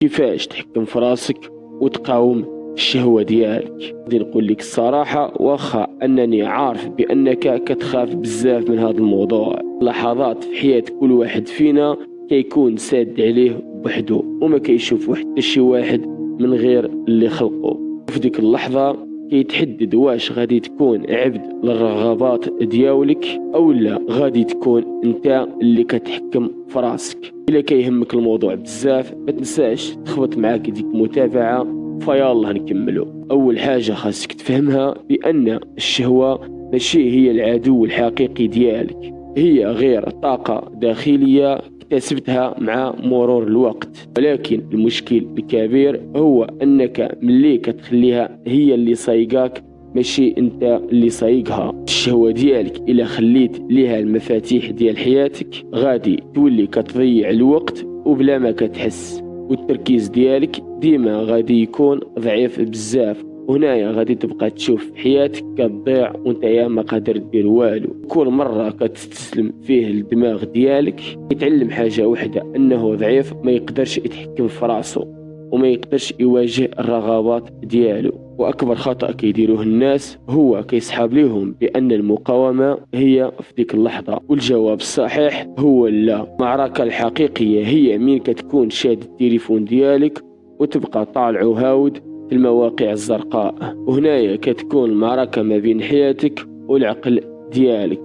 كيفاش تحكم في راسك وتقاوم الشهوة ديالك. غادي نقول لك الصراحة، واخا انني عارف بانك كتخاف بزاف من هذا الموضوع. لحظات في حياة كل واحد فينا كيكون ساد عليه بوحدو وما كيشوف حتى شي واحد من غير اللي خلقه. في ديك اللحظة كيتحدد واش غادي تكون عبد للرغبات ديالك او لا غادي تكون انت اللي كتحكم في راسك. الا كيهمك الموضوع بزاف ما تنساش تخبط معاك ديك متابعة. فيلا نكملوا. اول حاجة خاصك تفهمها بان الشهوة ماشي هي العدو الحقيقي ديالك، هي غير طاقة داخلية اكتسبتها مع مرور الوقت. ولكن المشكل الكبير هو انك ملي كتخليها هي اللي صايقاك ماشي انت اللي صايقها. الشهوة ديالك الا خليت ليها المفاتيح ديال حياتك غادي تولي كتضيع الوقت وبلا ما كتحس، والتركيز ديالك ديما غادي يكون ضعيف بزاف. هنايا غادي تبقى تشوف حياتك كتضيع وانت ما قادر دير والو. كل مرة كتستسلم فيه الدماغ ديالك يتعلم حاجة واحدة، انه ضعيف ما يقدرش يتحكم في راسه وما يقدرش يواجه الرغبات ديالو. واكبر خطأ كيديروه الناس هو كيسحاب ليهم بان المقاومة هي في ديك اللحظة، والجواب الصحيح هو لا. المعركة الحقيقية هي مين كتكون شاد التليفون ديالك وتبقى طالع وهاود في المواقع الزرقاء. وهنايا كتكون المعركة ما بين حياتك والعقل ديالك،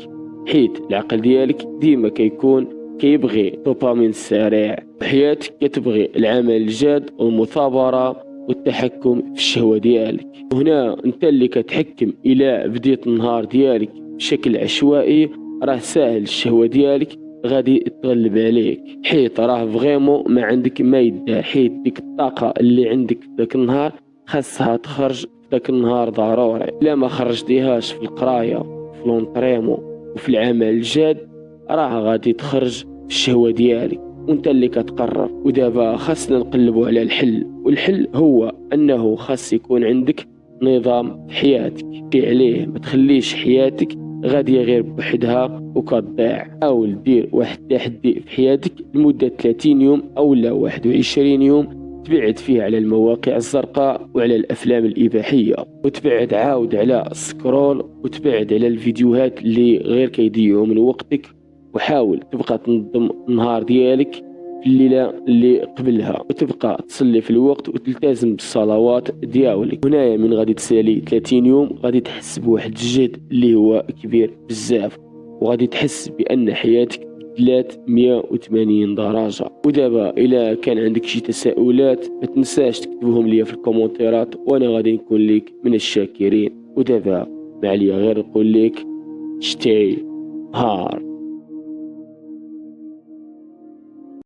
حيت العقل ديالك ديما كيبغي دوبامين سريع، حياتك كتبغي العمل الجاد والمثابرة والتحكم في الشهوة ديالك. وهنا انت اللي كتحكم. الى بديت النهار ديالك بشكل عشوائي راه ساهل الشهوة ديالك غادي تغلب عليك، حيت راه فغيمون ما عندك ما يدار. حيت ديك الطاقة اللي عندك في ذاك النهار خاصها تخرج في ذاك النهار ضروري. الا ما خرجتيهاش في القرايه في لونطريمون وفي العمل الجاد راه غادي تخرج في الشهوه ديالك وانت اللي كتقرر. ودابا خاصنا نقلبوا على الحل، والحل هو انه خاص يكون عندك نظام في حياتك في عليه. ما تخليش حياتك غاديه غير بوحدها وكتضيع. حاول دير واحد التحدي في حياتك لمده 30 يوم او لا 21 يوم تبعد فيه على المواقع الزرقاء وعلى الأفلام الإباحية، وتبعد عاود على السكرول، وتبعد على الفيديوهات اللي غير كيضيعوا من وقتك. وحاول تبقى تنظم النهار ديالك في الليلة اللي قبلها، وتبقى تصلي في الوقت وتلتزم بالصلوات ديالك. هنايا من غادي تسالي 30 يوم غادي تحس بواحد الجهد اللي هو كبير بزاف، وغادي تحس بأن حياتك 380 درجة. ودابا إلا كان عندك شي تساؤلات ما تنساش تكتبهم لي في الكومنتيرات وانا غادي نكون لك من الشاكرين. ودابا ما عليا غير نقول لك stay hard.